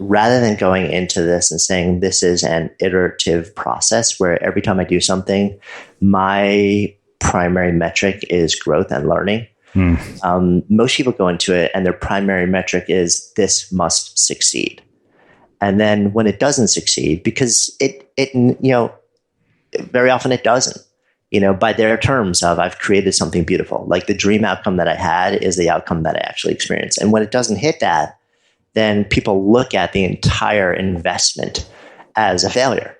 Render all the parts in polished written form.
rather than going into this and saying this is an iterative process where every time I do something, my primary metric is growth and learning. Most people go into it and their primary metric is this must succeed. And then when it doesn't succeed, because it very often it doesn't, by their terms of I've created something beautiful, like the dream outcome that I had is the outcome that I actually experienced. And when it doesn't hit that, then people look at the entire investment as a failure.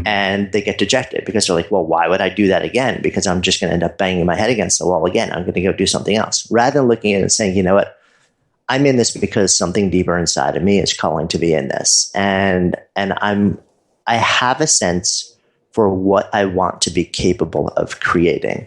And they get dejected because they're like, well, why would I do that again? Because I'm just going to end up banging my head against the wall again. I'm going to go do something else. Rather than looking at it and saying, you know what, I'm in this because something deeper inside of me is calling to be in this. And I have a sense for what I want to be capable of creating.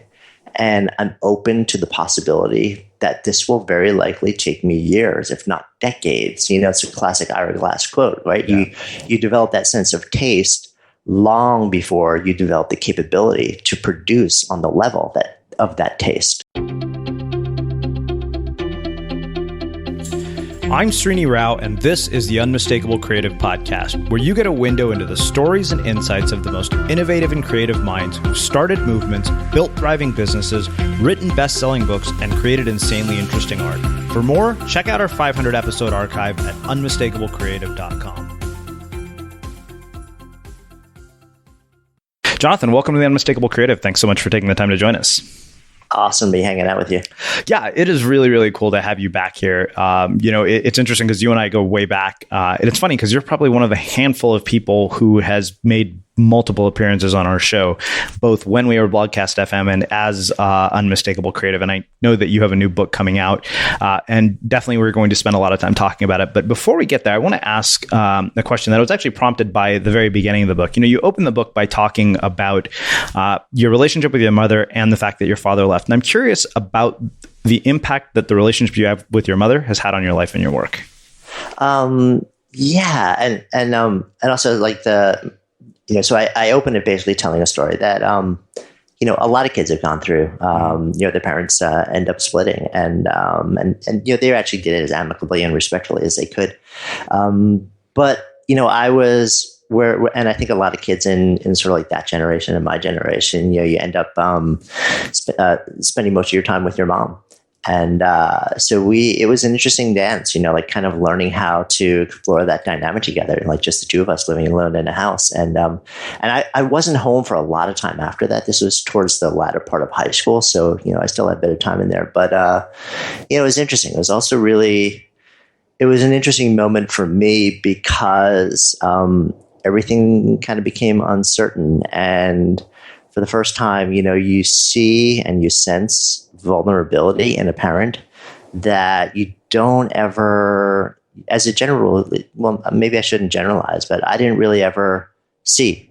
And I'm open to the possibility that this will very likely take me years, if not decades. It's a classic Ira Glass quote, right? Yeah. You develop that sense of taste long before you develop the capability to produce on the level of that taste. I'm Srini Rao, and this is the Unmistakable Creative Podcast, where you get a window into the stories and insights of the most innovative and creative minds who've started movements, built thriving businesses, written best-selling books, and created insanely interesting art. For more, check out our 500-episode archive at unmistakablecreative.com. Jonathan, welcome to the Unmistakable Creative. Thanks so much for taking the time to join us. Awesome to be hanging out with you. Yeah, it is really, really cool to have you back here. It's interesting because you and I go way back. And it's funny because you're probably one of the handful of people who has made multiple appearances on our show, both when we were Blogcast FM and as Unmistakable Creative. And I know that you have a new book coming out, and definitely we're going to spend a lot of time talking about it. But before we get there, I want to ask a question that was actually prompted by the very beginning of the book. You open the book by talking about your relationship with your mother and the fact that your father left. And I'm curious about the impact that the relationship you have with your mother has had on your life and your work. Yeah. And also like so I open it basically telling a story that, a lot of kids have gone through, their parents end up splitting and they actually did it as amicably and respectfully as they could. But I was and I think a lot of kids in sort of like that generation and my generation, you end up spending most of your time with your mom. And so it was an interesting dance, like kind of learning how to explore that dynamic together, like just the two of us living alone in a house. And I wasn't home for a lot of time after that. This was towards the latter part of high school. So, I still had a bit of time in there. But, it was interesting. It was also it was an interesting moment for me because everything kind of became uncertain. And for the first time, you see and you sense vulnerability in a parent that you don't ever, as a general, well, maybe I shouldn't generalize, but I didn't really ever see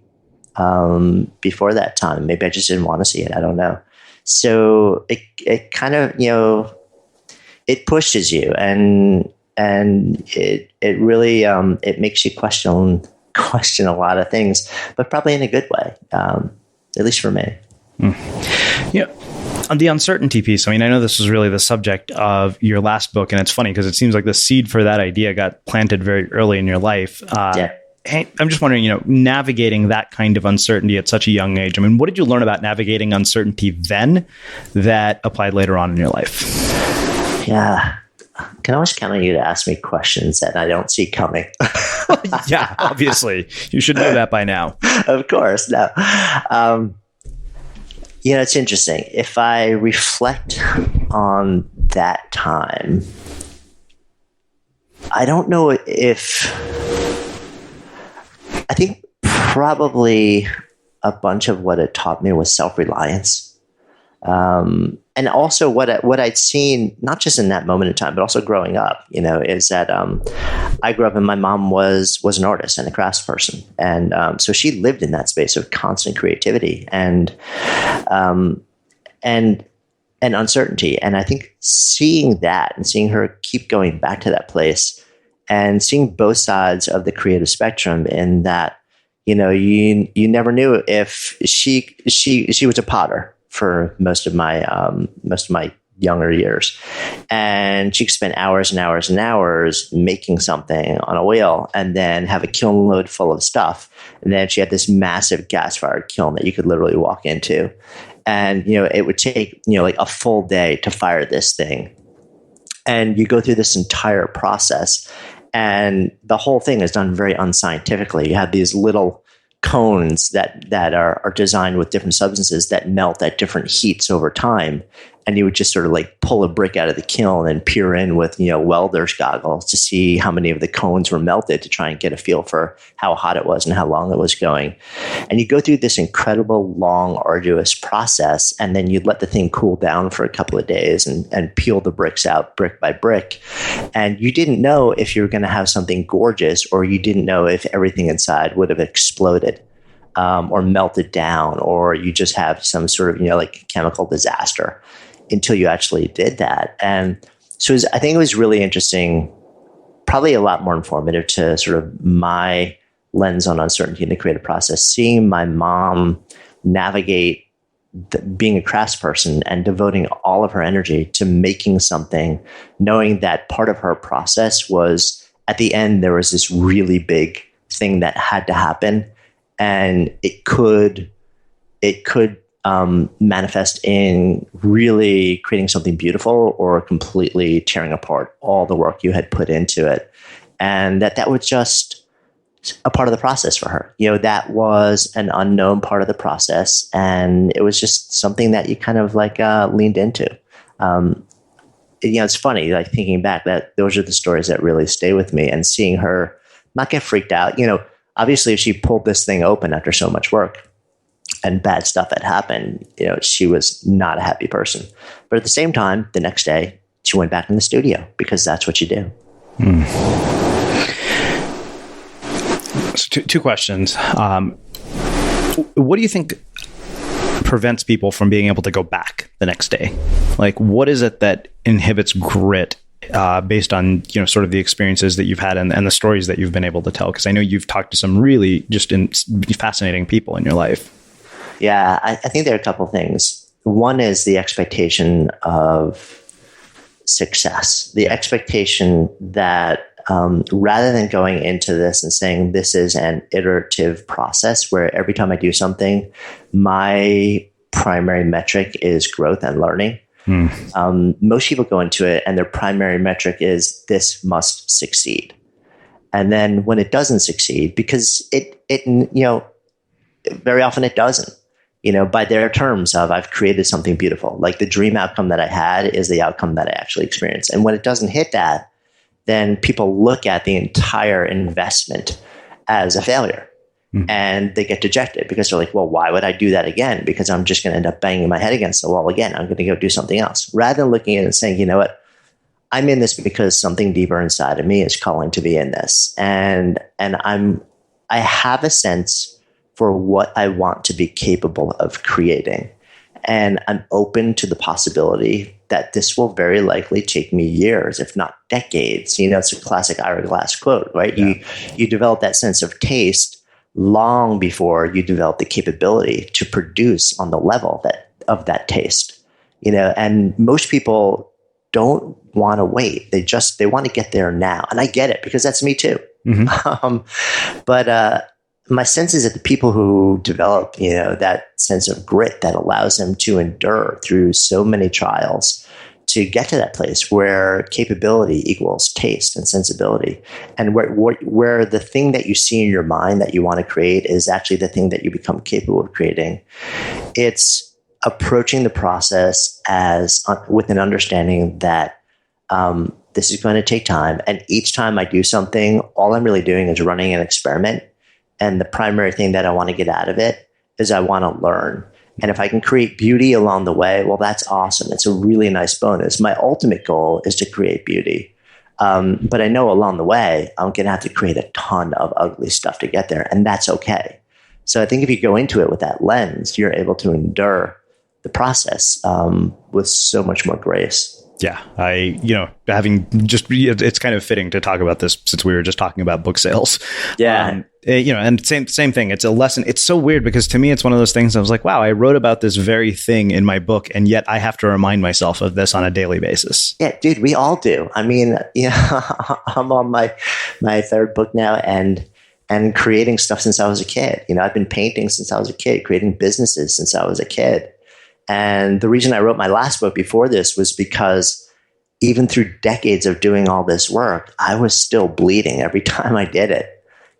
before that time. Maybe I just didn't want to see it. I don't know. So it kind of, it pushes you and it really, it makes you question a lot of things, but probably in a good way, at least for me. Yeah. On the uncertainty piece, I know this was really the subject of your last book, and it's funny because it seems like the seed for that idea got planted very early in your life. Hey, I'm just wondering, navigating that kind of uncertainty at such a young age. What did you learn about navigating uncertainty then that applied later on in your life? Yeah. Can I always count on you to ask me questions that I don't see coming? Yeah, obviously. You should know that by now. Of course. No. It's interesting. If I reflect on that time, I don't know if... I think probably a bunch of what it taught me was self-reliance. And also what I'd seen, not just in that moment in time, but also growing up, is that I grew up and my mom was an artist and a craftsperson. And so she lived in that space of constant creativity and uncertainty. And I think seeing that and seeing her keep going back to that place and seeing both sides of the creative spectrum in that, you never knew if she was a potter for most of my younger years. And she could spend hours and hours and hours making something on a wheel and then have a kiln load full of stuff. And then she had this massive gas-fired kiln that you could literally walk into. And, it would take, like a full day to fire this thing. And you go through this entire process. And the whole thing is done very unscientifically. You have these little cones that are designed with different substances that melt at different heats over time. And you would just sort of like pull a brick out of the kiln and peer in with, welder's goggles to see how many of the cones were melted to try and get a feel for how hot it was and how long it was going. And you go through this incredible, long, arduous process, and then you'd let the thing cool down for a couple of days and peel the bricks out brick by brick. And you didn't know if you were going to have something gorgeous, or you didn't know if everything inside would have exploded. Or melted down, or you just have some sort of, like chemical disaster until you actually did that. And so I think it was really interesting, probably a lot more informative to sort of my lens on uncertainty in the creative process, seeing my mom navigate being a craftsperson and devoting all of her energy to making something, knowing that part of her process was at the end, there was this really big thing that had to happen. And it could manifest in really creating something beautiful or completely tearing apart all the work you had put into it. And that was just a part of the process for her. That was an unknown part of the process. And it was just something that you kind of like leaned into. It's funny, like thinking back, that those are the stories that really stay with me, and seeing her not get freaked out. Obviously, if she pulled this thing open after so much work and bad stuff had happened, she was not a happy person. But at the same time, the next day, she went back in the studio because that's what you do. So two questions. What do you think prevents people from being able to go back the next day? Like, what is it that inhibits grit? Based on sort of the experiences that you've had and the stories that you've been able to tell, because I know you've talked to some really just fascinating people in your life. Yeah, I think there are a couple things. One is the expectation of success, the expectation that rather than going into this and saying this is an iterative process where every time I do something, my primary metric is growth and learning. Most people go into it and their primary metric is this must succeed. And then when it doesn't succeed, because it very often it doesn't, by their terms of I've created something beautiful, like the dream outcome that I had is the outcome that I actually experienced. And when it doesn't hit that, then people look at the entire investment as a failure. And they get dejected because they're like, well, why would I do that again? Because I'm just going to end up banging my head against the wall again. I'm going to go do something else. Rather than looking at it and saying, you know what, I'm in this because something deeper inside of me is calling to be in this. And I have a sense for what I want to be capable of creating. And I'm open to the possibility that this will very likely take me years, if not decades. It's a classic Ira Glass quote, right? Yeah. You develop that sense of taste long before you develop the capability to produce on the level of that taste, and most people don't want to wait. They want to get there now. And I get it because that's me too. But my sense is that the people who develop, that sense of grit that allows them to endure through so many trials to get to that place where capability equals taste and sensibility, and where the thing that you see in your mind that you want to create is actually the thing that you become capable of creating. It's approaching the process with an understanding that this is going to take time, and each time I do something, all I'm really doing is running an experiment, and the primary thing that I want to get out of it is I want to learn. And if I can create beauty along the way, well, that's awesome. It's a really nice bonus. My ultimate goal is to create beauty. But I know along the way, I'm going to have to create a ton of ugly stuff to get there. And that's okay. So I think if you go into it with that lens, you're able to endure the process with so much more grace. Yeah, it's kind of fitting to talk about this since we were just talking about book sales. Yeah. And same thing. It's a lesson. It's so weird because to me, it's one of those things I was like, wow, I wrote about this very thing in my book, and yet I have to remind myself of this on a daily basis. Yeah, dude, we all do. I mean, I'm on my third book now, and creating stuff since I was a kid. I've been painting since I was a kid, creating businesses since I was a kid. And the reason I wrote my last book before this was because even through decades of doing all this work, I was still bleeding every time I did it.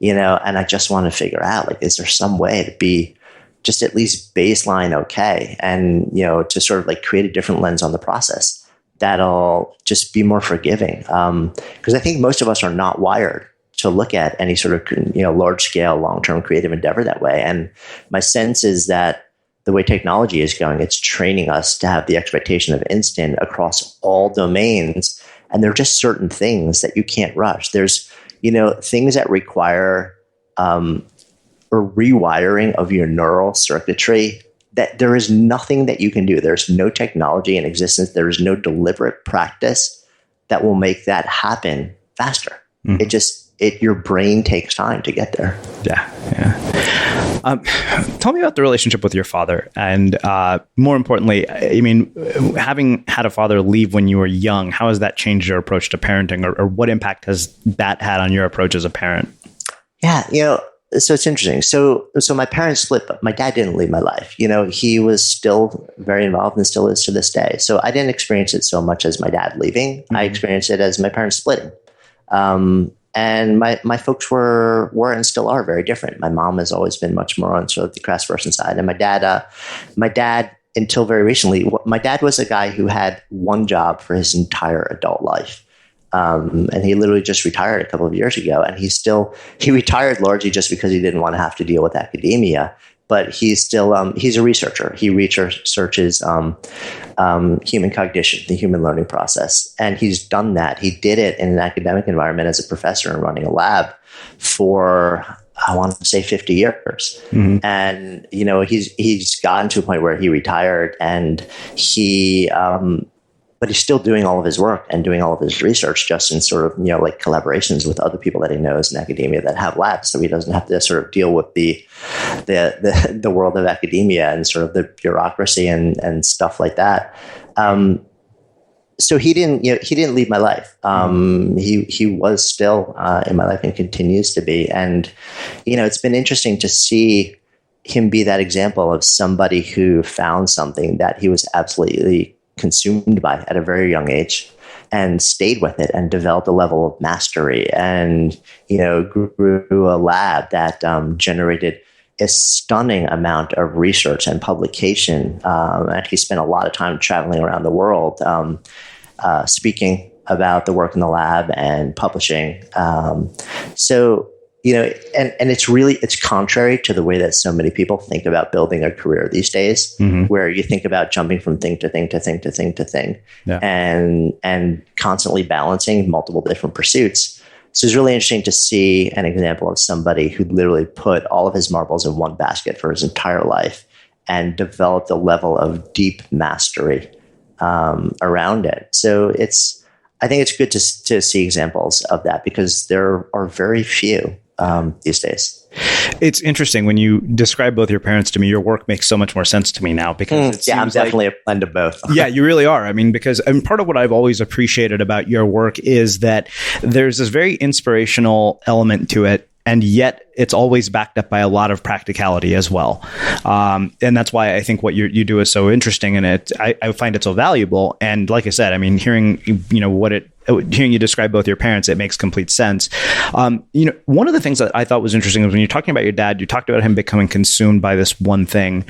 And I just want to figure out, like, is there some way to be just at least baseline okay? And, to sort of like create a different lens on the process that'll just be more forgiving. Because I think most of us are not wired to look at any sort of, large scale, long-term creative endeavor that way. And my sense is that the way technology is going, it's training us to have the expectation of instant across all domains. And there are just certain things that you can't rush. There's, things that require a rewiring of your neural circuitry, that there is nothing that you can do. There's no technology in existence. There is no deliberate practice that will make that happen faster. Mm-hmm. Your brain takes time to get there. Yeah. Tell me about the relationship with your father. And more importantly, I mean, having had a father leave when you were young, how has that changed your approach to parenting, or what impact has that had on your approach as a parent? Yeah, so it's interesting. So my parents split, but my dad didn't leave my life. He was still very involved and still is to this day. So I didn't experience it so much as my dad leaving. Mm-hmm. I experienced it as my parents splitting. And my folks were and still are very different. My mom has always been much more on sort of the craftsperson side. And my dad, until very recently, my dad was a guy who had one job for his entire adult life. And he literally just retired a couple of years ago. And he retired largely just because he didn't want to have to deal with academia. But he's still, he's a researcher. He researches human cognition, the human learning process. And he's done that. He did it in an academic environment as a professor and running a lab for, I want to say 50 years. Mm-hmm. And, he's gotten to a point where he retired, and but he's still doing all of his work and doing all of his research just in sort of, like collaborations with other people that he knows in academia that have labs. So he doesn't have to sort of deal with the world of academia and sort of the bureaucracy and stuff like that. So he didn't leave my life. He was still in my life and continues to be. And, it's been interesting to see him be that example of somebody who found something that he was absolutely consumed by at a very young age and stayed with it and developed a level of mastery and, grew a lab that generated a stunning amount of research and publication. And he spent a lot of time traveling around the world, speaking about the work in the lab and publishing. And it's contrary to the way that so many people think about building a career these days, mm-hmm. where you think about jumping from thing to thing to thing to thing to thing, yeah. and constantly balancing multiple different pursuits. So it's really interesting to see an example of somebody who literally put all of his marbles in one basket for his entire life and developed a level of deep mastery around it. So I think it's good to see examples of that, because there are very few these days. It's interesting when you describe both your parents to me. Your work makes so much more sense to me now, because I'm definitely a blend of both. Yeah, you really are. I mean, because part of what I've always appreciated about your work is that there's this very inspirational element to it, and yet it's always backed up by a lot of practicality as well. And that's why I think what you do is so interesting, and I find it so valuable. And like I said, I mean, hearing you describe both your parents, it makes complete sense. One of the things that I thought was interesting was when you're talking about your dad, you talked about him becoming consumed by this one thing.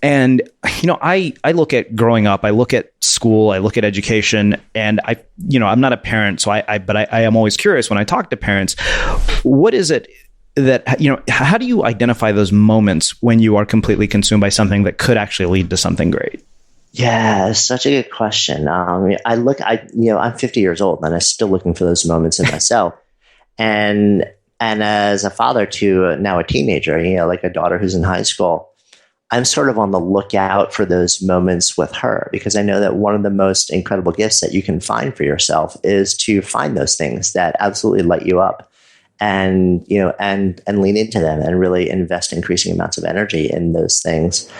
And, I look at growing up, I look at school, I look at education, and I'm not a parent, so but I am always curious when I talk to parents, what is it that, how do you identify those moments when you are completely consumed by something that could actually lead to something great? Yeah, such a good question. I'm 50 years old, and I'm still looking for those moments in myself. And as a father to now a teenager, like a daughter who's in high school, I'm sort of on the lookout for those moments with her, because I know that one of the most incredible gifts that you can find for yourself is to find those things that absolutely light you up and and lean into them and really invest increasing amounts of energy in those things.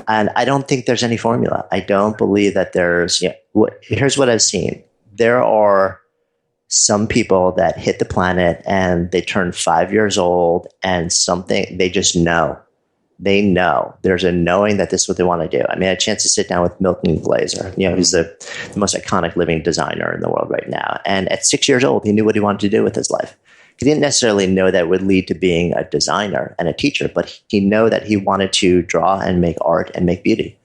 And I don't think there's any formula. I don't believe that there's, here's what I've seen. There are some people that hit the planet and they turn 5 years old and something, they just know. They know. There's a knowing that this is what they want to do. I mean, I had a chance to sit down with Milton Glaser, who's the most iconic living designer in the world right now. And at 6 years old, he knew what he wanted to do with his life. He didn't necessarily know that would lead to being a designer and a teacher, but he knew that he wanted to draw and make art and make beauty.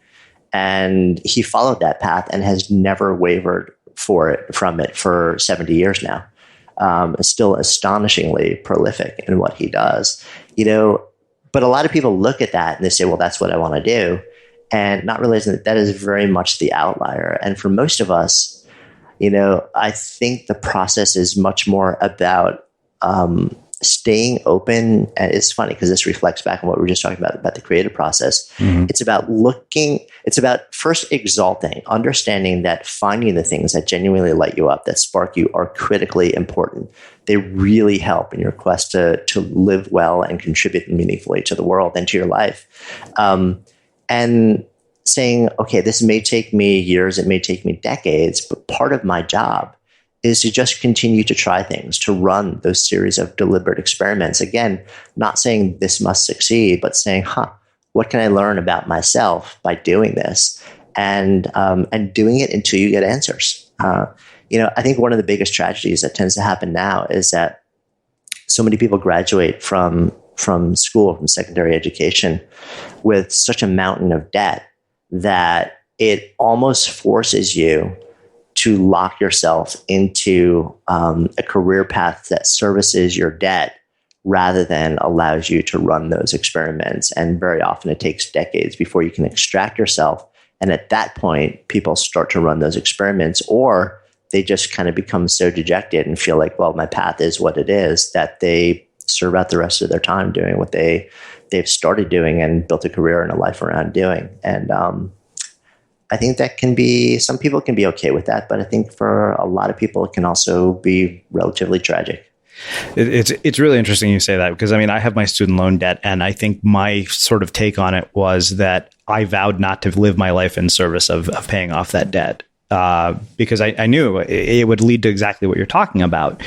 And he followed that path and has never wavered from it for 70 years now. Is still astonishingly prolific in what he does, but a lot of people look at that and they say, well, that's what I want to do. And not realizing that that is very much the outlier. And for most of us, I think the process is much more about staying open. And it's funny because this reflects back on what we were just talking about the creative process. Mm-hmm. It's about first exalting, understanding that finding the things that genuinely light you up, that spark you, are critically important. They really help in your quest to live well and contribute meaningfully to the world and to your life. And saying, okay, this may take me years, it may take me decades, but part of my job is to just continue to try things, to run those series of deliberate experiments. Again, not saying this must succeed, but saying, what can I learn about myself by doing this? And doing it until you get answers. I think one of the biggest tragedies that tends to happen now is that so many people graduate from school, from secondary education, with such a mountain of debt that it almost forces you to lock yourself into a career path that services your debt rather than allows you to run those experiments. And very often it takes decades before you can extract yourself. And at that point, people start to run those experiments, or they just kind of become so dejected and feel like, well, my path is what it is, that they serve out the rest of their time doing what they've started doing and built a career and a life around doing. And I think that some people can be okay with that, but I think for a lot of people, it can also be relatively tragic. It's really interesting you say that, because I have my student loan debt, and I think my sort of take on it was that I vowed not to live my life in service of paying off that debt. Because I knew it would lead to exactly what you're talking about.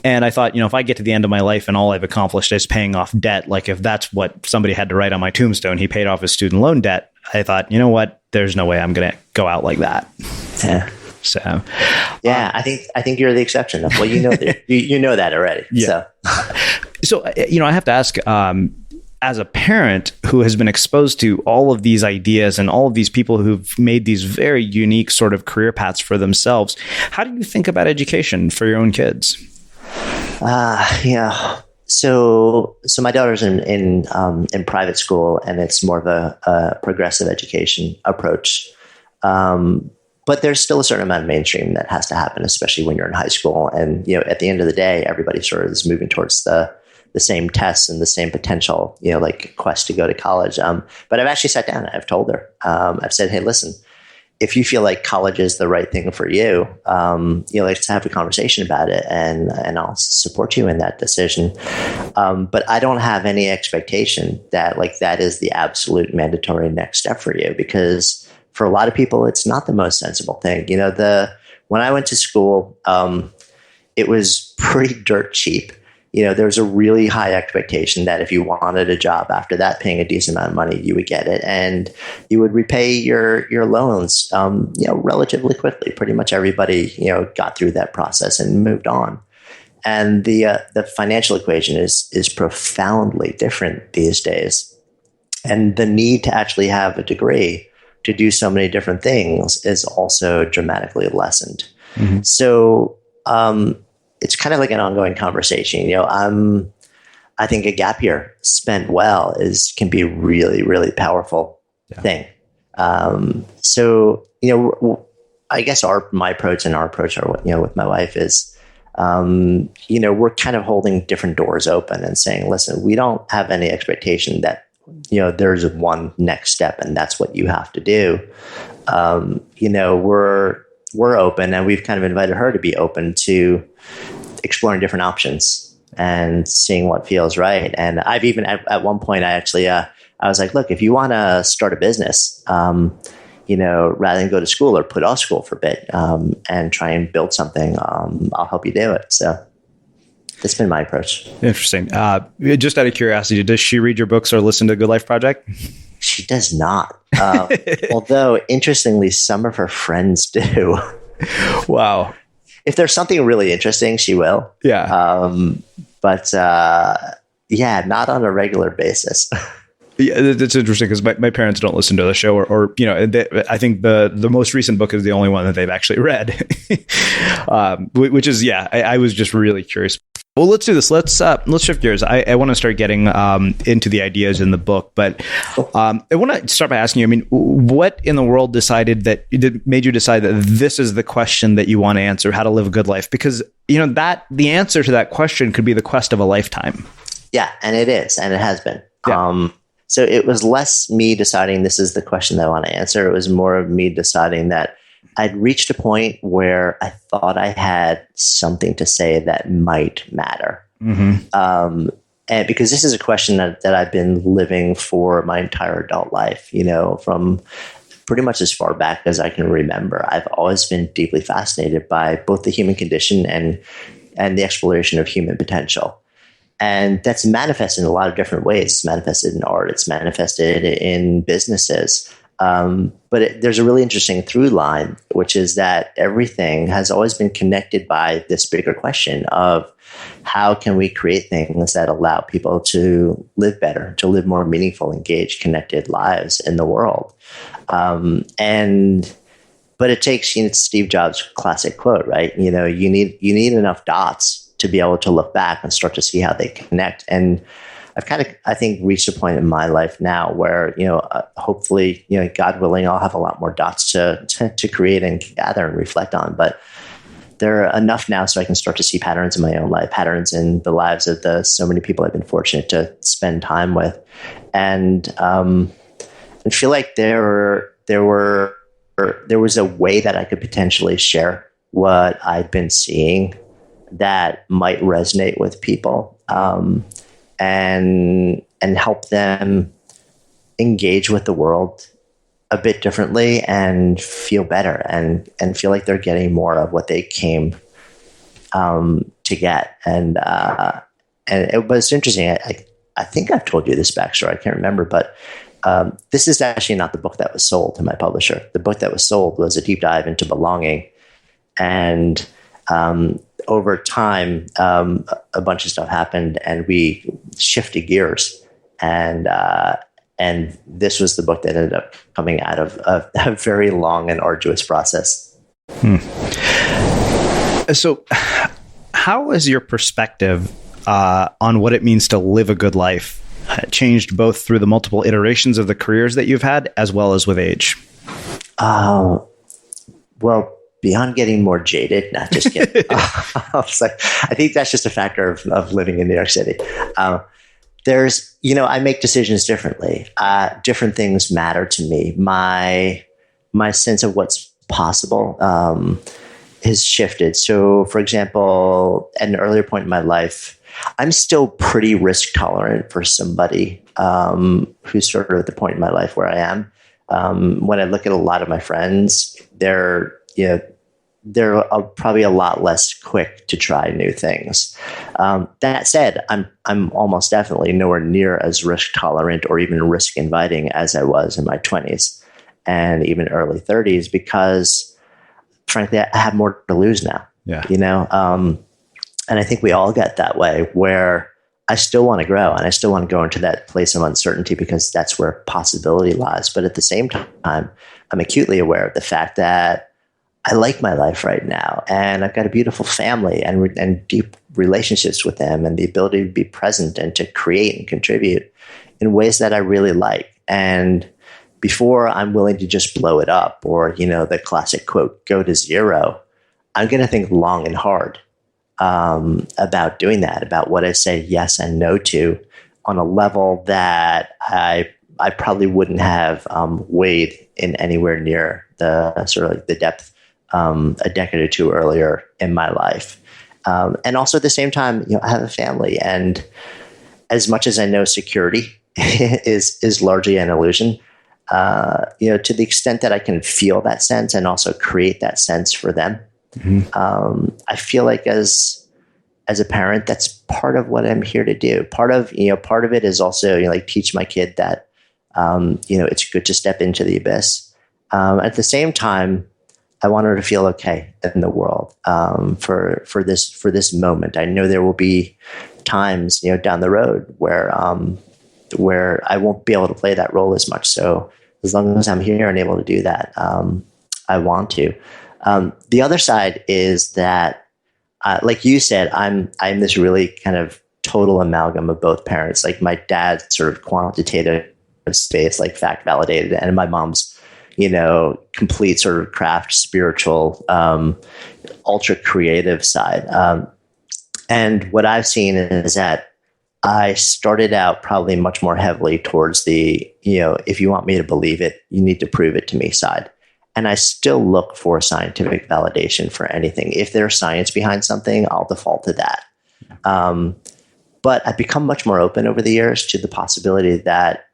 And I thought, if I get to the end of my life and all I've accomplished is paying off debt, like if that's what somebody had to write on my tombstone, he paid off his student loan debt, I thought, you know what, there's no way I'm going to go out like that. Yeah. So, I think you're the exception. Well, you know that already. Yeah. So, I have to ask, as a parent who has been exposed to all of these ideas and all of these people who've made these very unique sort of career paths for themselves, how do you think about education for your own kids? Yeah. So my daughter's in private school, and it's more of a progressive education approach. But there's still a certain amount of mainstream that has to happen, especially when you're in high school. And, at the end of the day, everybody sort of is moving towards the same tests and the same potential, like quest to go to college. But I've actually sat down and I've told her, I've said, hey, listen, if you feel like college is the right thing for you, let's have a conversation about it, and I'll support you in that decision. But I don't have any expectation that that is the absolute mandatory next step for you, because for a lot of people, it's not the most sensible thing. When I went to school, it was pretty dirt cheap. There was a really high expectation that if you wanted a job after that, paying a decent amount of money, you would get it, and you would repay your loans, relatively quickly. Pretty much everybody, got through that process and moved on. And the financial equation is profoundly different these days, and the need to actually have a degree to do so many different things is also dramatically lessened. Mm-hmm. So, it's kind of like an ongoing conversation. I think a gap year spent well can be really, really powerful thing. So, I guess my approach and our approach are, with my wife is, we're kind of holding different doors open and saying, listen, we don't have any expectation that, there's one next step and that's what you have to do. We're open, and we've kind of invited her to be open to exploring different options. and seeing what feels right. And I've even at one point, I was like, look, if you want to start a business, rather than go to school or put off school for a bit, and try and build something, I'll help you do it. So that's been my approach. Interesting. Just out of curiosity, does she read your books or listen to Good Life Project? She does not. Although, interestingly, some of her friends do. Wow. If there's something really interesting, she will. Yeah. But not on a regular basis. Yeah, that's interesting because my parents don't listen to the show, or I think the most recent book is the only one that they've actually read, which is, I was just really curious. Well, let's do this. Let's shift gears. I want to start getting into the ideas in the book, but I want to start by asking you, I mean, what in the world made you decide that this is the question that you want to answer, how to live a good life? Because, that the answer to that question could be the quest of a lifetime. Yeah, and it is, and it has been. Yeah. So it was less me deciding this is the question that I want to answer. It was more of me deciding that I'd reached a point where I thought I had something to say that might matter. Mm-hmm. And because this is a question that I've been living for my entire adult life, from pretty much as far back as I can remember. I've always been deeply fascinated by both the human condition and the exploration of human potential. And that's manifested in a lot of different ways. It's manifested in art. It's manifested in businesses. But there's a really interesting through line, which is that everything has always been connected by this bigger question of how can we create things that allow people to live better, to live more meaningful, engaged, connected lives in the world. But it takes, it's Steve Jobs' classic quote, right? You need enough dots to be able to look back and start to see how they connect. And I've I think, reached a point in my life now where, hopefully, God willing, I'll have a lot more dots to create and gather and reflect on. But there are enough now so I can start to see patterns in my own life, patterns in the lives of so many people I've been fortunate to spend time with. And I feel like there was a way that I could potentially share what I'd been seeing that might resonate with people, and help them engage with the world a bit differently and feel better and feel like they're getting more of what they came to get. And it was interesting. I think I've told you this backstory. I can't remember, but this is actually not the book that was sold to my publisher. The book that was sold was a deep dive into belonging. And over time, a bunch of stuff happened, and we shifted gears. And this was the book that ended up coming out of a very long and arduous process. So, how has your perspective on what it means to live a good life changed both through the multiple iterations of the careers that you've had, as well as with age? Well, beyond getting more jaded, not just kidding. I think that's just a factor of living in New York City. I make decisions differently. Different things matter to me. My sense of what's possible has shifted. So, for example, at an earlier point in my life, I'm still pretty risk tolerant for somebody who's sort of at the point in my life where I am. When I look at a lot of my friends, they're probably a lot less quick to try new things. That said, I'm almost definitely nowhere near as risk tolerant or even risk inviting as I was in my 20s and even early 30s, because frankly, I have more to lose now. Yeah. And I think we all get that way, where I still want to grow and I still want to go into that place of uncertainty because that's where possibility lies. But at the same time, I'm acutely aware of the fact that I like my life right now, and I've got a beautiful family and deep relationships with them, and the ability to be present and to create and contribute in ways that I really like. And before I'm willing to just blow it up, or, the classic quote, go to zero, I'm going to think long and hard about doing that, about what I say yes and no to on a level that I probably wouldn't have weighed in anywhere near the sort of like the depth a decade or two earlier in my life. And also at the same time, I have a family, and as much as I know security is largely an illusion, to the extent that I can feel that sense and also create that sense for them, I feel like as a parent, that's part of what I'm here to do. Part of it is also, like teach my kid that, it's good to step into the abyss. At the same time, I want her to feel okay in the world, for this moment. I know there will be times, down the road where I won't be able to play that role as much. So as long as I'm here and able to do that, I want to. The other side is that, like you said, I'm this really kind of total amalgam of both parents. Like my dad's sort of quantitative space, like fact validated, and my mom's, complete sort of craft, spiritual, ultra creative side. And what I've seen is that I started out probably much more heavily towards the, if you want me to believe it, you need to prove it to me side. And I still look for scientific validation for anything. If there's science behind something, I'll default to that. But I've become much more open over the years to the possibility that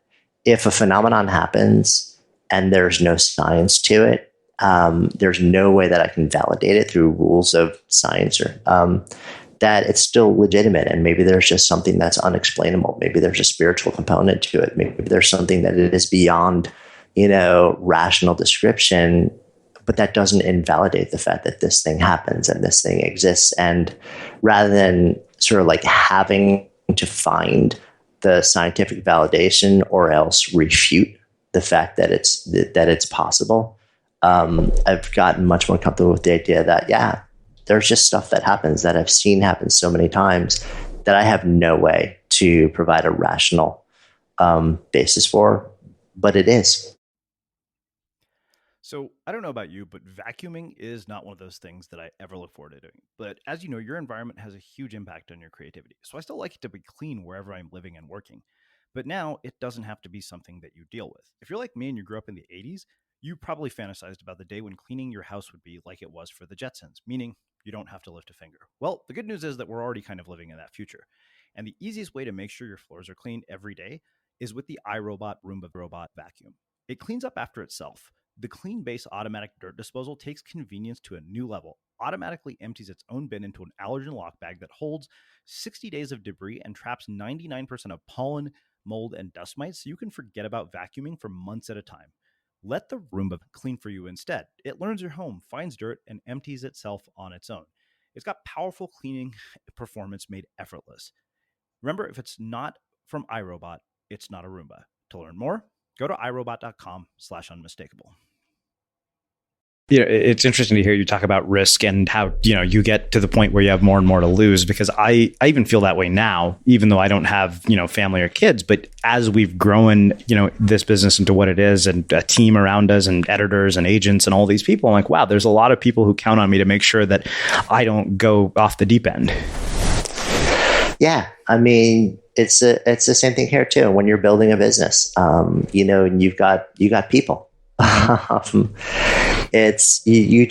if a phenomenon happens and there's no science to it, there's no way that I can validate it through rules of science, or that it's still legitimate. And maybe there's just something that's unexplainable. Maybe there's a spiritual component to it. Maybe there's something that it is beyond, rational description, but that doesn't invalidate the fact that this thing happens and this thing exists. And rather than sort of like having to find the scientific validation or else refute the fact that it's possible, I've gotten much more comfortable with the idea that, there's just stuff that happens that I've seen happen so many times that I have no way to provide a rational basis for, but it is. So I don't know about you, but vacuuming is not one of those things that I ever look forward to doing. But as you know, your environment has a huge impact on your creativity. So I still like it to be clean wherever I'm living and working. But now it doesn't have to be something that you deal with. If you're like me and you grew up in the 80s, you probably fantasized about the day when cleaning your house would be like it was for the Jetsons, meaning you don't have to lift a finger. Well, the good news is that we're already kind of living in that future. And the easiest way to make sure your floors are clean every day is with the iRobot Roomba Robot Vacuum. It cleans up after itself. The Clean Base automatic dirt disposal takes convenience to a new level, automatically empties its own bin into an allergen lock bag that holds 60 days of debris and traps 99% of pollen, mold, and dust mites, so you can forget about vacuuming for months at a time. Let the Roomba clean for you instead. It learns your home, finds dirt, and empties itself on its own. It's got powerful cleaning performance made effortless. Remember, if it's not from iRobot, it's not a Roomba. To learn more, go to irobot.com/unmistakable. It's interesting to hear you talk about risk and how, you get to the point where you have more and more to lose, because I even feel that way now, even though I don't have, family or kids. But as we've grown, this business into what it is, and a team around us and editors and agents and all these people, I'm like, wow, there's a lot of people who count on me to make sure that I don't go off the deep end. Yeah. I mean, it's the same thing here too. When you're building a business, and you got people. It's you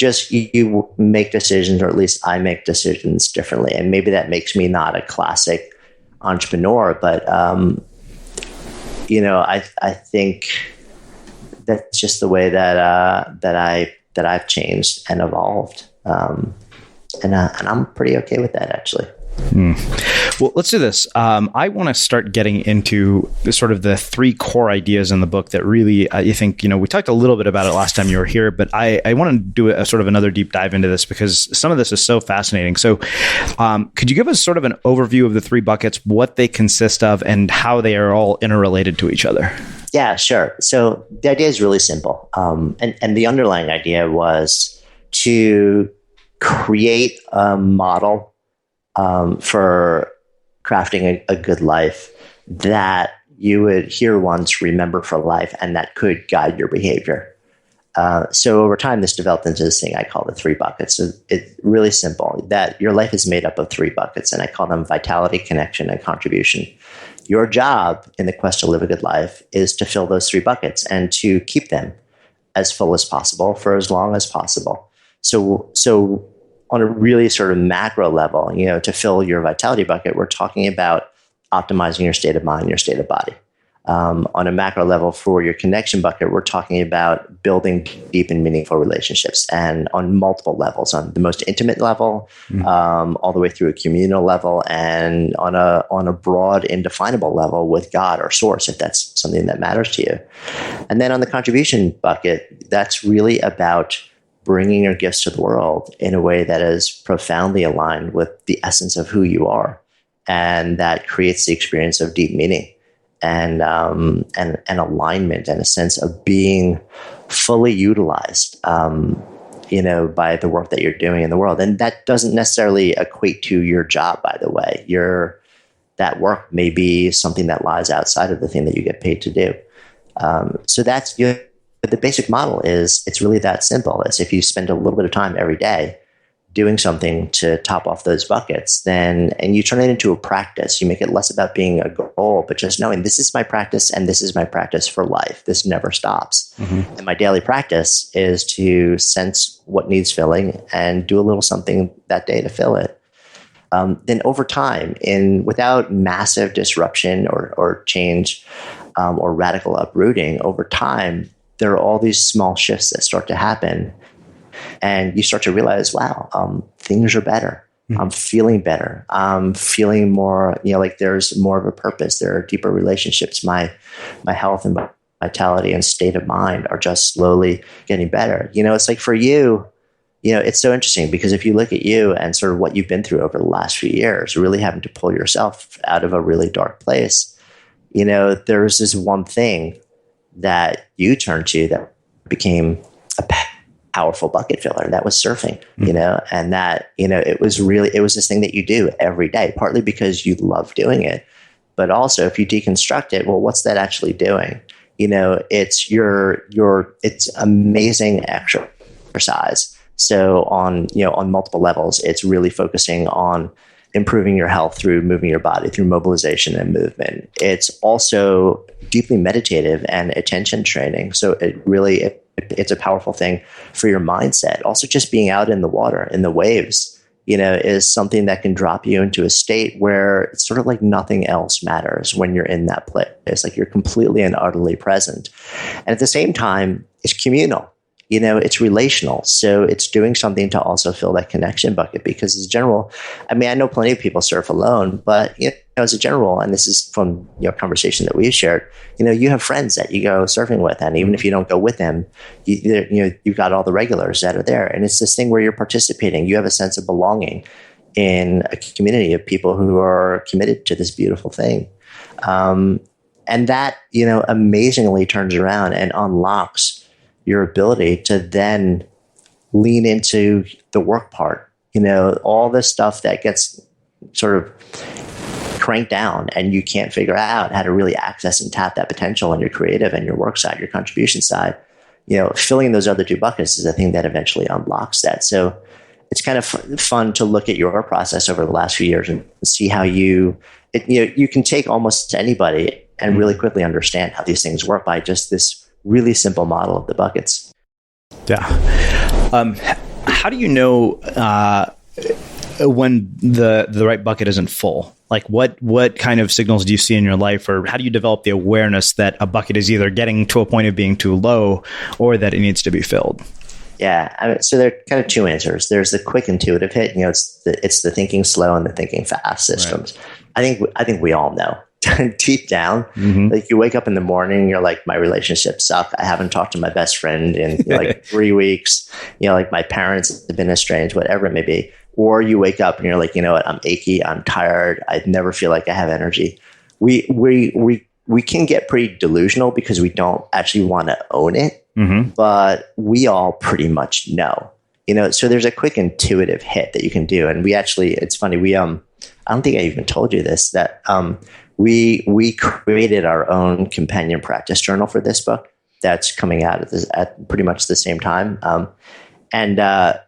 make decisions, or at least I make decisions differently, and maybe that makes me not a classic entrepreneur, but I think that's just the way that I've changed and evolved, and I'm pretty okay with that, actually. Well, let's do this. I want to start getting into sort of the three core ideas in the book that really, you think, we talked a little bit about it last time you were here, but I want to do a sort of another deep dive into this, because some of this is so fascinating. So could you give us sort of an overview of the three buckets, what they consist of, and how they are all interrelated to each other? Yeah, sure. So the idea is really simple. And the underlying idea was to create a model for crafting a good life that you would hear once, remember for life, and that could guide your behavior. So over time, this developed into this thing I call the three buckets. So it's really simple, that your life is made up of three buckets, and I call them vitality, connection, and contribution. Your job in the quest to live a good life is to fill those three buckets and to keep them as full as possible for as long as possible. So on a really sort of macro level, to fill your vitality bucket, we're talking about optimizing your state of mind, your state of body. On a macro level for your connection bucket, we're talking about building deep and meaningful relationships, and on multiple levels, on the most intimate level, all the way through a communal level, and on a broad, indefinable level with God or source, if that's something that matters to you. And then on the contribution bucket, that's really about bringing your gifts to the world in a way that is profoundly aligned with the essence of who you are, and that creates the experience of deep meaning and alignment and a sense of being fully utilized, by the work that you're doing in the world. And that doesn't necessarily equate to your job, by the way. That work may be something that lies outside of the thing that you get paid to do. So that's the basic model is it's really that simple. It's if you spend a little bit of time every day doing something to top off those buckets, and you turn it into a practice. You make it less about being a goal, but just knowing this is my practice and this is my practice for life. This never stops. Mm-hmm. And my daily practice is to sense what needs filling and do a little something that day to fill it. Then over time, without massive disruption or change or radical uprooting, over time, there are all these small shifts that start to happen. And you start to realize, wow, things are better. I'm feeling better. I'm feeling more, like there's more of a purpose. There are deeper relationships. My health and vitality and state of mind are just slowly getting better. It's like for you, it's so interesting because if you look at you and sort of what you've been through over the last few years, really having to pull yourself out of a really dark place, there's this one thing that you turned to that became a powerful bucket filler. That was surfing, and that, it was this thing that you do every day, partly because you love doing it, but also if you deconstruct it, well, what's that actually doing? It's amazing exercise. So on multiple levels, it's really focusing on improving your health through moving your body, through mobilization and movement. It's also deeply meditative and attention training. So it's a powerful thing for your mindset. Also, just being out in the water, in the waves, is something that can drop you into a state where it's sort of like nothing else matters when you're in that place. It's like you're completely and utterly present. And at the same time, it's communal. It's relational. So it's doing something to also fill that connection bucket because as a general, I know plenty of people surf alone, but as a general, and this is from conversation that we've shared, you have friends that you go surfing with, and even if you don't go with them, you've got all the regulars that are there. And it's this thing where you're participating. You have a sense of belonging in a community of people who are committed to this beautiful thing. And that, amazingly turns around and unlocks your ability to then lean into the work part, all this stuff that gets sort of cranked down and you can't figure out how to really access and tap that potential on your creative and your work side, your contribution side. Filling those other two buckets is the thing that eventually unlocks that. So it's kind of fun to look at your process over the last few years and see how you can take almost anybody and really quickly understand how these things work by just this really simple model of the buckets. Yeah. How do you know when the right bucket isn't full? Like what kind of signals do you see in your life, or how do you develop the awareness that a bucket is either getting to a point of being too low or that it needs to be filled? Yeah. So there are kind of two answers. There's the quick intuitive hit. It's the thinking slow and the thinking fast systems. Right. I think we all know. Deep down, like you wake up in the morning, you're like, my relationships suck. I haven't talked to my best friend in like 3 weeks. Like my parents have been estranged, whatever it may be. Or you wake up and you're like, what? I'm achy. I'm tired. I never feel like I have energy. We can get pretty delusional because we don't actually want to own it, but we all pretty much know. So there's a quick intuitive hit that you can do, and we actually, it's funny. I don't think I even told you this, that we created our own companion practice journal for this book that's coming out at pretty much the same time.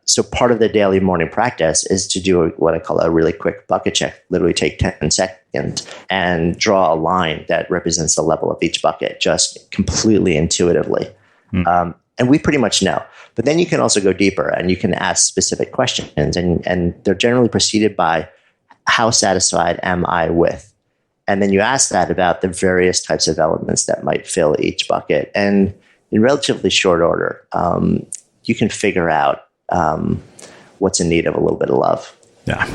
So part of the daily morning practice is to do what I call a really quick bucket check, literally take 10 seconds and draw a line that represents the level of each bucket, just completely intuitively. And we pretty much know. But then you can also go deeper and you can ask specific questions, and they're generally preceded by, how satisfied am I with? And then you ask that about the various types of elements that might fill each bucket. And in relatively short order, you can figure out what's in need of a little bit of love. Yeah.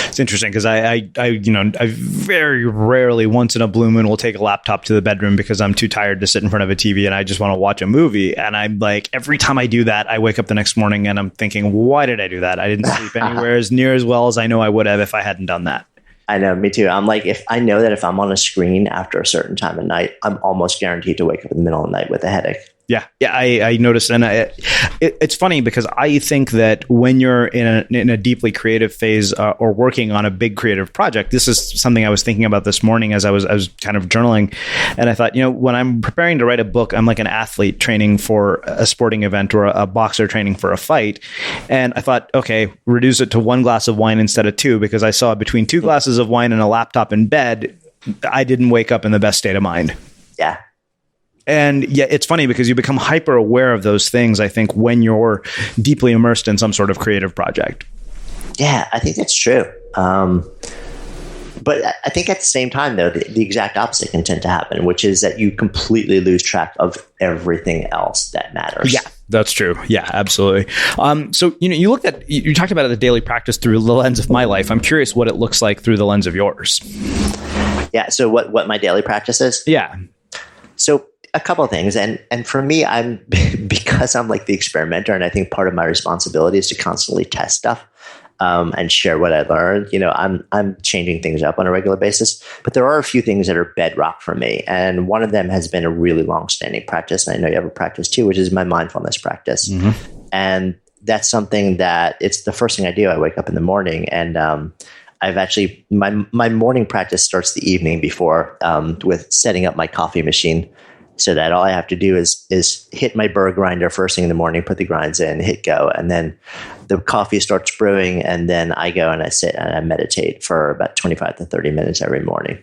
It's interesting because I very rarely, once in a blue moon, will take a laptop to the bedroom because I'm too tired to sit in front of a TV and I just want to watch a movie. And I'm like, every time I do that, I wake up the next morning and I'm thinking, why did I do that? I didn't sleep anywhere as near as well as I know I would have if I hadn't done that. I know, me too. I'm like, if I know that if I'm on a screen after a certain time of night, I'm almost guaranteed to wake up in the middle of the night with a headache. Yeah, I noticed, and it's funny because I think that when you're in a deeply creative phase or working on a big creative project, this is something I was thinking about this morning as I was kind of journaling, and I thought, when I'm preparing to write a book, I'm like an athlete training for a sporting event or a boxer training for a fight, and I thought, okay, reduce it to 1 glass of wine instead of 2, because I saw between 2 glasses of wine and a laptop in bed, I didn't wake up in the best state of mind. Yeah. And yeah, it's funny because you become hyper aware of those things, I think, when you're deeply immersed in some sort of creative project. Yeah, I think that's true. But I think at the same time, though, the exact opposite can tend to happen, which is that you completely lose track of everything else that matters. Yeah, that's true. Yeah, absolutely. So, you talked about the daily practice through the lens of my life. I'm curious what it looks like through the lens of yours. Yeah. So what my daily practice is? Yeah. So a couple of things. And for me, because I'm like the experimenter, and I think part of my responsibility is to constantly test stuff and share what I learned. I'm changing things up on a regular basis, but there are a few things that are bedrock for me. And one of them has been a really long-standing practice. And I know you have a practice too, which is my mindfulness practice. Mm-hmm. And that's something that it's the first thing I do. I wake up in the morning, and I've actually, my morning practice starts the evening before with setting up my coffee machine, so that all I have to do is hit my burr grinder first thing in the morning, put the grinds in, hit go, and then the coffee starts brewing, and then I go and I sit and I meditate for about 25 to 30 minutes every morning.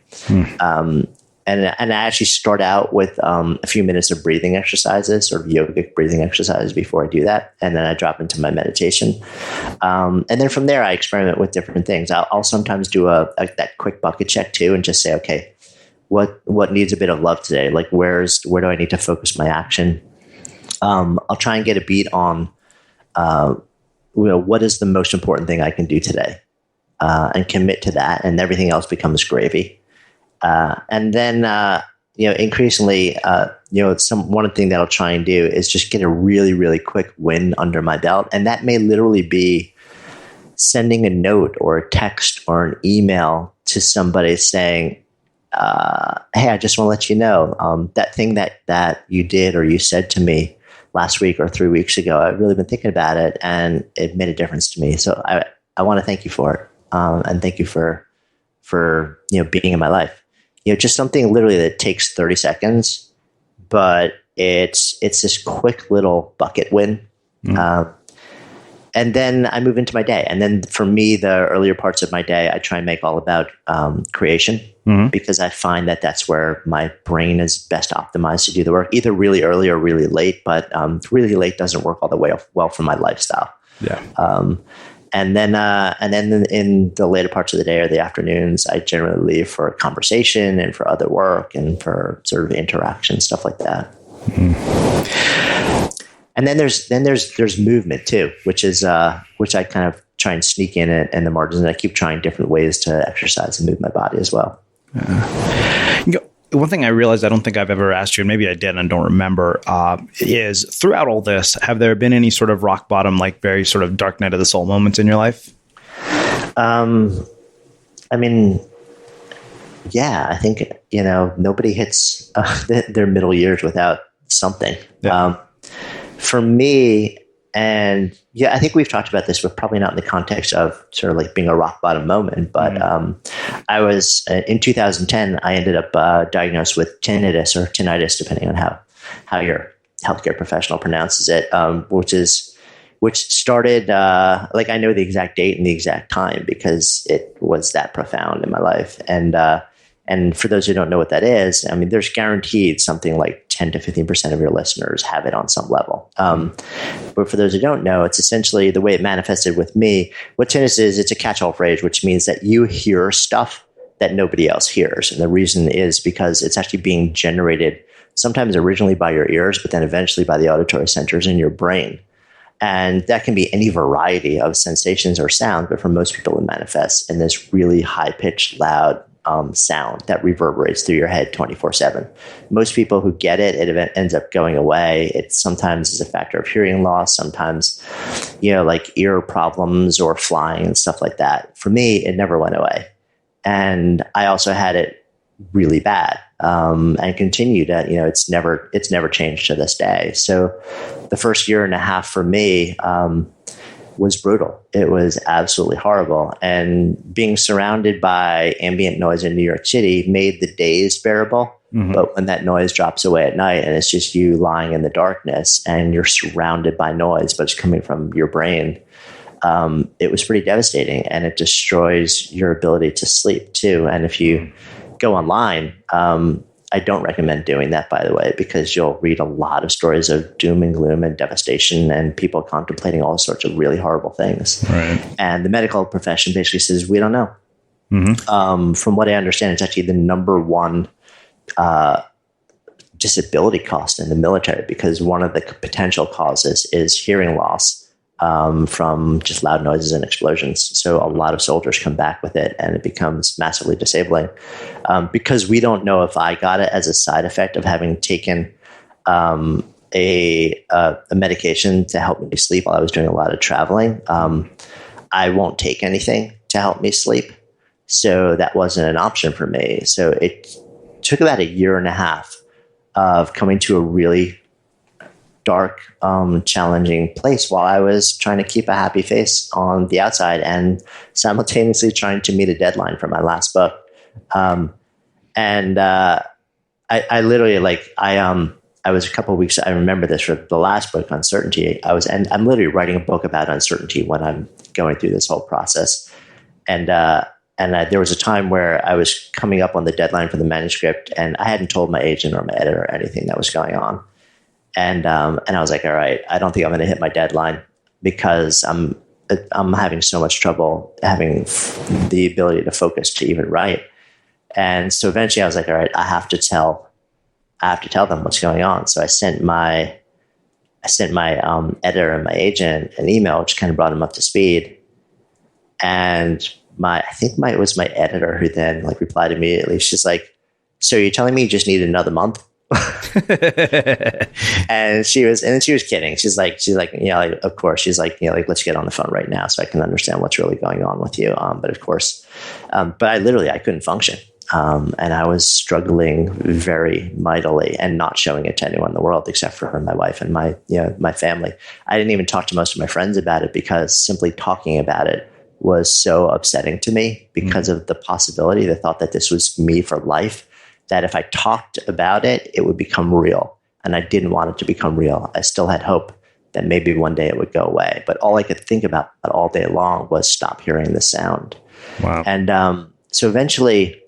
And I actually start out with a few minutes of breathing exercises, sort of yogic breathing exercises before I do that. And then I drop into my meditation. And then from there, I experiment with different things. I'll sometimes do that quick bucket check too, and just say, okay, what needs a bit of love today? Like where do I need to focus my action? I'll try and get a beat on, what is the most important thing I can do today, and commit to that, and everything else becomes gravy. And then, increasingly, one thing that I'll try and do is just get a really, really quick win under my belt. And that may literally be sending a note or a text or an email to somebody saying, hey, I just want to let you know, that thing that you did or you said to me last week or 3 weeks ago, I've really been thinking about it and it made a difference to me. So I want to thank you for it. And thank you for being in my life. Just something literally that takes 30 seconds, but it's this quick little bucket win. And then I move into my day. And then for me, the earlier parts of my day, I try and make all about creation, because I find that that's where my brain is best optimized to do the work, either really early or really late. But really late doesn't work all the way well for my lifestyle. Yeah. And then in the later parts of the day or the afternoons, I generally leave for a conversation and for other work and for sort of interaction, stuff like that. And then there's movement too, which I kind of try and sneak in the margins, and I keep trying different ways to exercise and move my body as well. One thing I realized I don't think I've ever asked you, and maybe I did and don't remember, is throughout all this, have there been any sort of rock bottom, like very sort of dark night of the soul moments in your life? I mean, yeah, I think, nobody hits their middle years without something. Yeah. For me, and yeah, I think we've talked about this, but probably not in the context of sort of like being a rock bottom moment. But I was in 2010. I ended up diagnosed with tinnitus or tinnitus, depending on how your healthcare professional pronounces it, which started like I know the exact date and the exact time because it was that profound in my life. And And for those who don't know what that is, I mean, there's guaranteed something like 10 to 15% of your listeners have it on some level. But for those who don't know, it's essentially the way it manifested with me. What tinnitus is, it's a catch-all phrase, which means that you hear stuff that nobody else hears. And the reason is because it's actually being generated sometimes originally by your ears, but then eventually by the auditory centers in your brain. And that can be any variety of sensations or sound, but for most people it manifests in this really high-pitched, loud sound that reverberates through your head 24/7. Most people who get it, it ends up going away. It sometimes is a factor of hearing loss, sometimes, like ear problems or flying and stuff like that. For me, it never went away. And I also had it really bad and continued to, it's never changed to this day. So the first year and a half for me was brutal. It was absolutely horrible. And being surrounded by ambient noise in New York City made the days bearable. Mm-hmm. But when that noise drops away at night and it's just you lying in the darkness and you're surrounded by noise, but it's coming from your brain, it was pretty devastating, and it destroys your ability to sleep too. And if you go online, I don't recommend doing that, by the way, because you'll read a lot of stories of doom and gloom and devastation and people contemplating all sorts of really horrible things. Right. And the medical profession basically says, we don't know. Mm-hmm. From what I understand, it's actually the number one disability cost in the military, because one of the potential causes is hearing loss from just loud noises and explosions. So a lot of soldiers come back with it, and it becomes massively disabling. Because we don't know if I got it as a side effect of having taken a medication to help me sleep while I was doing a lot of traveling. I won't take anything to help me sleep. So that wasn't an option for me. So it took about a year and a half of coming to a really dark, challenging place while I was trying to keep a happy face on the outside and simultaneously trying to meet a deadline for my last book. I literally I was a couple of weeks, I remember this for the last book, Uncertainty. I'm literally writing a book about uncertainty when I'm going through this whole process. And there was a time where I was coming up on the deadline for the manuscript, and I hadn't told my agent or my editor anything that was going on. And I was like, all right, I don't think I'm going to hit my deadline because I'm having so much trouble having the ability to focus to even write. And so eventually I was like, all right, I have to tell them what's going on. So I sent my editor and my agent an email, which kind of brought them up to speed. And it was my editor who then replied immediately. She's like, so you're telling me you just need another month? and she was kidding. She's like, of course. She's like, let's get on the phone right now so I can understand what's really going on with you. But of course, but I couldn't function. And I was struggling very mightily and not showing it to anyone in the world except for her, my wife, and my family. I didn't even talk to most of my friends about it because simply talking about it was so upsetting to me because of the possibility, the thought that this was me for life, that if I talked about it, it would become real. And I didn't want it to become real. I still had hope that maybe one day it would go away. But all I could think about all day long was stop hearing the sound. Wow. And so eventually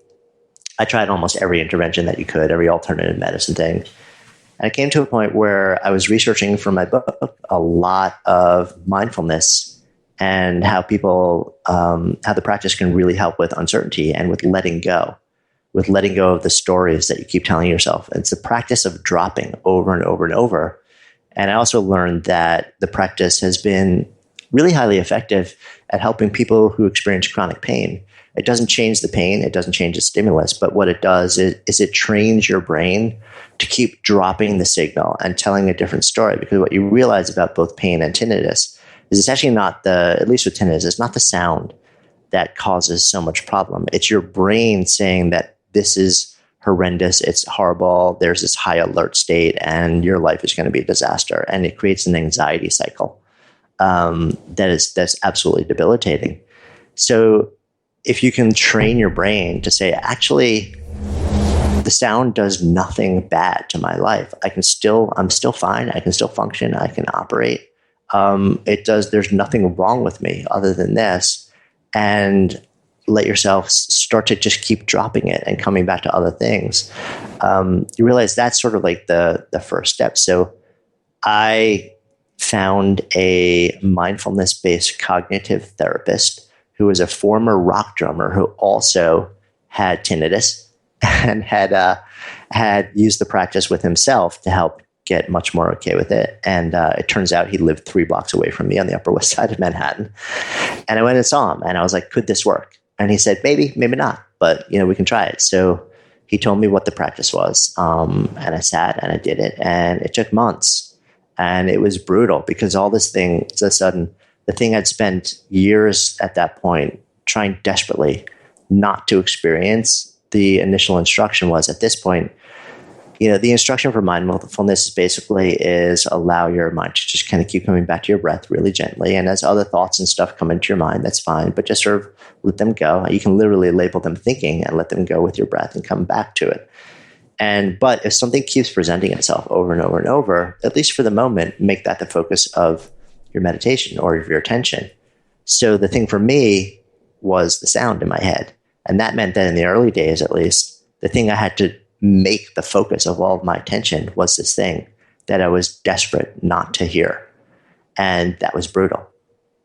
I tried almost every intervention that you could, every alternative medicine thing. And I came to a point where I was researching for my book a lot of mindfulness and how people, how the practice can really help with uncertainty and with letting go of the stories that you keep telling yourself. It's the practice of dropping over and over and over. And I also learned that the practice has been really highly effective at helping people who experience chronic pain. It doesn't change the pain. It doesn't change the stimulus. But what it does is it trains your brain to keep dropping the signal and telling a different story. Because what you realize about both pain and tinnitus is it's actually not at least with tinnitus, it's not the sound that causes so much problem. It's your brain saying that this is horrendous, it's horrible, there's this high alert state, and your life is going to be a disaster. And it creates an anxiety cycle that's absolutely debilitating. So if you can train your brain to say, actually, the sound does nothing bad to my life. I'm still fine. I can still function. I can operate. There's nothing wrong with me other than this. And let yourself start to just keep dropping it and coming back to other things, you realize that's sort of like the first step. So I found a mindfulness-based cognitive therapist who was a former rock drummer who also had tinnitus and had used the practice with himself to help get much more okay with it. And it turns out he lived 3 blocks away from me on the Upper West Side of Manhattan. And I went and saw him, and I was like, could this work? And he said, maybe not, but we can try it. So he told me what the practice was. And I sat and I did it, and it took months, and it was brutal because all this thing, all of a sudden, the thing I'd spent years at that point trying desperately not to experience, the initial instruction was at this point, the instruction for mindfulness basically is allow your mind to just kind of keep coming back to your breath really gently. And as other thoughts and stuff come into your mind, that's fine, but just sort of let them go. You can literally label them thinking and let them go with your breath and come back to it. But if something keeps presenting itself over and over and over, at least for the moment, make that the focus of your meditation or of your attention. So the thing for me was the sound in my head. And that meant that in the early days, at least, the thing I had to make the focus of all of my attention was this thing that I was desperate not to hear. And that was brutal.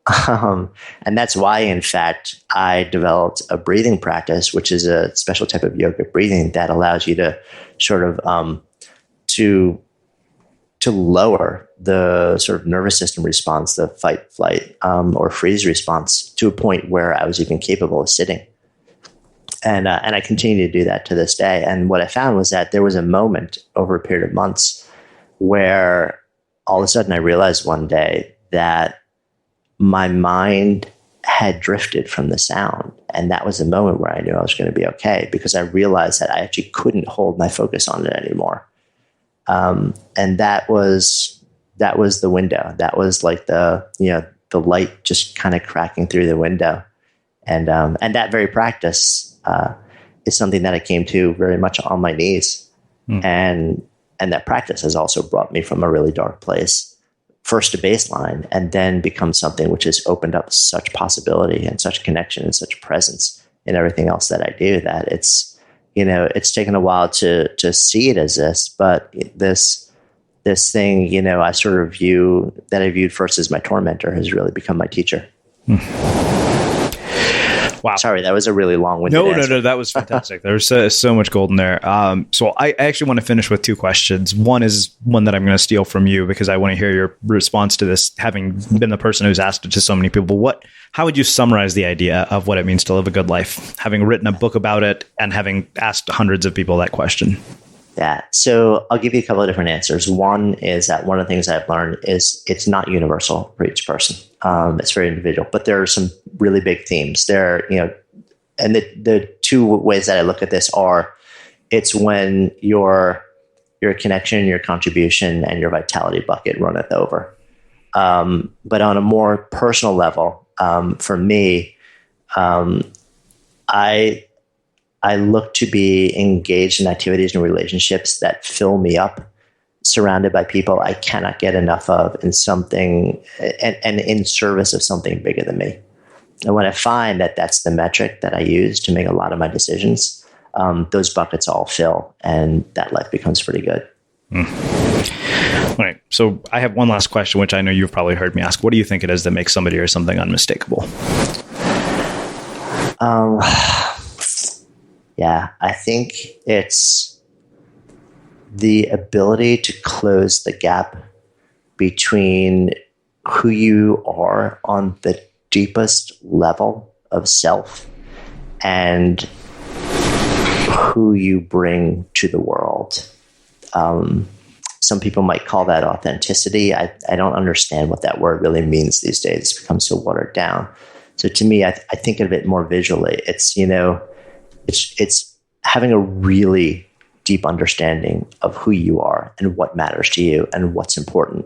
And that's why, in fact, I developed a breathing practice, which is a special type of yogic breathing that allows you to sort of to lower the sort of nervous system response, the fight, flight, or freeze response, to a point where I was even capable of sitting. And I continue to do that to this day. And what I found was that there was a moment over a period of months where all of a sudden I realized one day that my mind had drifted from the sound. And that was the moment where I knew I was going to be okay, because I realized that I actually couldn't hold my focus on it anymore. And that was the window. That was like the light just kind of cracking through the window. And that very practice is something that I came to very much on my knees. And that practice has also brought me from a really dark place, first to baseline, and then become something which has opened up such possibility and such connection and such presence in everything else that I do, that it's taken a while to see it as this, but this thing, I sort of viewed first as my tormentor has really become my teacher. Wow. Sorry, that was a really long-winded answer. No, that was fantastic. There's so much gold in there. So I actually want to finish with 2 questions. One is one that I'm going to steal from you because I want to hear your response to this, having been the person who's asked it to so many people. How would you summarize the idea of what it means to live a good life, having written a book about it and having asked hundreds of people that question? Yeah. So I'll give you a couple of different answers. One is that one of the things I've learned is it's not universal for each person. It's very individual, but there are some really big themes there, and the 2 ways that I look at this are, it's when your connection, your contribution, and your vitality bucket runneth over. But on a more personal level, for me, I look to be engaged in activities and relationships that fill me up, surrounded by people I cannot get enough of, in something and in service of something bigger than me. And when I find that that's the metric that I use to make a lot of my decisions, those buckets all fill, and that life becomes pretty good. All right. So I have one last question, which I know you've probably heard me ask. What do you think it is that makes somebody or something unmistakable? Yeah, I think it's the ability to close the gap between who you are on the deepest level of self and who you bring to the world. Some people might call that authenticity. I don't understand what that word really means these days. It's become so watered down. So to me, I think of it more visually. It's having a really deep understanding of who you are and what matters to you and what's important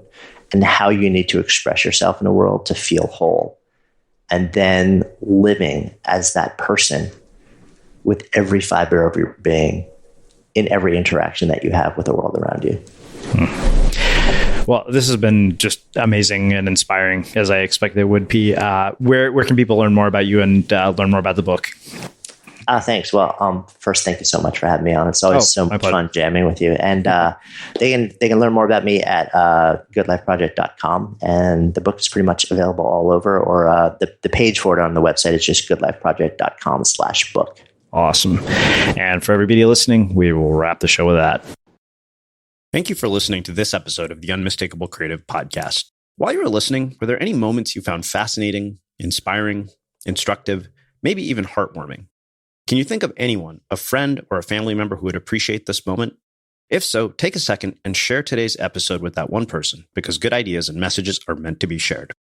and how you need to express yourself in the world to feel whole. And then living as that person with every fiber of your being in every interaction that you have with the world around you. Well, this has been just amazing and inspiring, as I expected it would be. Where can people learn more about you and learn more about the book? Thanks. Well, first, thank you so much for having me on. It's always so much fun jamming with you. And they can learn more about me at goodlifeproject.com. And the book is pretty much available all over, or the page for it on the website is just goodlifeproject.com/book. Awesome. And for everybody listening, we will wrap the show with that. Thank you for listening to this episode of the Unmistakable Creative Podcast. While you were listening, were there any moments you found fascinating, inspiring, instructive, maybe even heartwarming? Can you think of anyone, a friend or a family member who would appreciate this moment? If so, take a second and share today's episode with that one person, because good ideas and messages are meant to be shared.